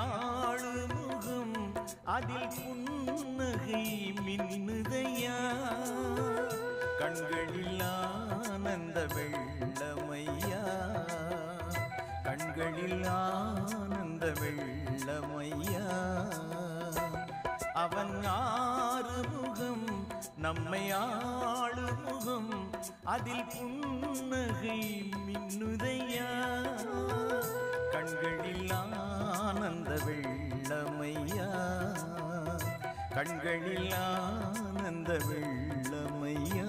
ஆளு முகம் அதில் புன்னகை மின்னுதையா கண்களில் ஆனந்த வெள்ளமையா கண்களில் ஆனந்த வெள்ளமையா அவன் ஆறுமுகம் நம்மை ஆளுமுகம் அதில் புன்னகை மின்னுதையா கண்களில் ஆனந்த வெள்ளமையா கண்களில் ஆனந்த வெள்ளமையா